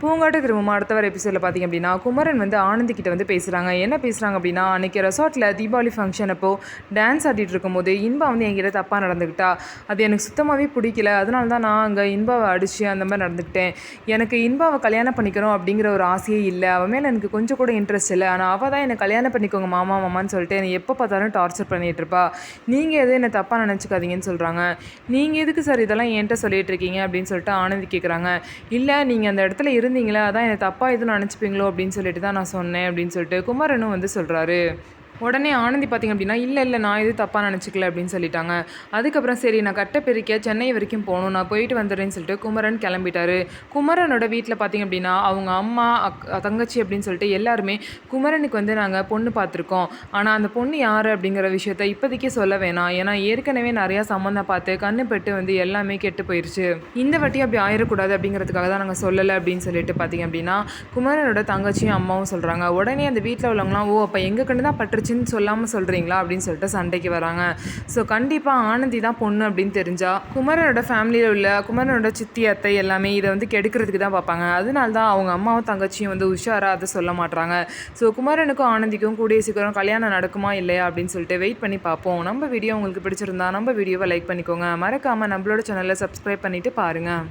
பூங்காட்டு திரும்பமா அடுத்த வர எபிசோடில் பார்த்திங்க அப்படின்னா குமரன் வந்து ஆனந்தி கிட்ட வந்து பேசுகிறாங்க. என்ன பேசுகிறாங்க அப்படின்னா, அன்றைக்கி ரெசார்ட்டில் தீபாவளி ஃபங்க்ஷன் அப்போது டான்ஸ் ஆடிட்டு இருக்கும்போது இன்பா வந்து என்கிட்ட தப்பாக நடந்துக்கிட்டா. அது எனக்கு சுத்தமாகவே பிடிக்கல. அதனால தான் நான் அங்கே இன்பாவை அடித்து அந்த மாதிரி நடந்துக்கிட்டேன். எனக்கு இன்பாவை கல்யாணம் பண்ணிக்கணும் அப்படிங்கிற ஒரு ஆசையே இல்லை. அவன் மேலே எனக்கு கொஞ்சம் கூட இன்ட்ரெஸ்ட் இல்லை. ஆனால் அவள் தான் என்னை கல்யாணம் பண்ணிக்கோங்க மாமா மாமான்னு சொல்லிட்டு என்னை எப்போ பார்த்தாலும் டார்ச்சர் பண்ணிகிட்டு இருப்பா. நீங்கள் எதுவும் என்னை தப்பாக நினச்சிக்காதீங்கன்னு சொல்கிறாங்க. நீங்கள் எதுக்கு சார் இதெல்லாம் என்கிட்ட சொல்லிகிட்டு இருக்கீங்க அப்படின்னு சொல்லிட்டு ஆனந்தி கேட்குறாங்க. இல்லை, நீங்கள் அந்த இடத்துல இருந்தீங்களா, அதான் என்னை தப்பாக எதுவும் நினச்சிப்பீங்களோ அப்படின்னு சொல்லிட்டு தான் நான் சொன்னேன் அப்படின்னு சொல்லிட்டு குமரனும் வந்து சொல்கிறாரு. உடனே ஆனந்தி பார்த்திங்க அப்படின்னா, இல்லை நான் எதுவும் தப்பாக நினச்சிக்கல அப்படின்னு சொல்லிட்டாங்க. அதுக்கப்புறம் சரி நான் கட்ட பெருக்க சென்னை வரைக்கும் போகணும், நான் போயிட்டு வந்துடுறேன்னு சொல்லிட்டு குமரன் கிளம்பிட்டாரு. குமரனோட வீட்டில் பார்த்திங்க அப்படின்னா அவங்க அம்மா தங்கச்சி அப்படின்னு சொல்லிட்டு எல்லாருமே குமரனுக்கு வந்து நாங்கள் பொண்ணு பார்த்துருக்கோம், ஆனால் அந்த பொண்ணு யார் அப்படிங்கிற விஷயத்த இப்போதைக்கு சொல்ல வேணாம், ஏன்னா ஏற்கனவே நிறையா சம்மந்தம் பார்த்து கண்ணு பெட்டு வந்து எல்லாமே கெட்டு போயிடுச்சு, இந்த வாட்டி அப்படி ஆயிடக்கூடாது அப்படிங்கிறதுக்காக தான் நாங்கள் சொல்லலை அப்படின்னு சொல்லிட்டு பார்த்திங்க அப்படின்னா குமரனோட தங்கச்சியும் அம்மாவும் சொல்கிறாங்க. உடனே அந்த வீட்டில் உள்ளவங்களாம் ஓ அப்போ எங்கள் கண்ணு தான் பட்டுருச்சு சொல்லாமல் சொல்கிறீங்களா அப்படின்னு சொல்லிட்டு சண்டைக்கு வராங்க. ஸோ கண்டிப்பாக ஆனந்தி தான் பொண்ணு அப்படின்னு தெரிஞ்சா குமரனோட ஃபேமிலியில் உள்ள குமரனோட சித்தி அத்தை எல்லாமே இதை வந்து கெடுக்கிறதுக்கு தான் பார்ப்பாங்க. அதனால தான் அவங்க அம்மாவும் தங்கச்சியும் வந்து உஷாராக அதை சொல்ல மாட்டாங்க. ஸோ குமரனுக்கும் ஆனந்திக்கும் கூடிய சீக்கிரம் கல்யாணம் நடக்குமா இல்லையா அப்படின்னு சொல்லிட்டு வெயிட் பண்ணி பார்ப்போம். நம்ம வீடியோ உங்களுக்கு பிடிச்சிருந்தா நம்ம வீடியோவை லைக் பண்ணிக்கோங்க. மறக்காமல் நம்மளோட சேனலை சப்ஸ்கிரைப் பண்ணிவிட்டு பாருங்கள்.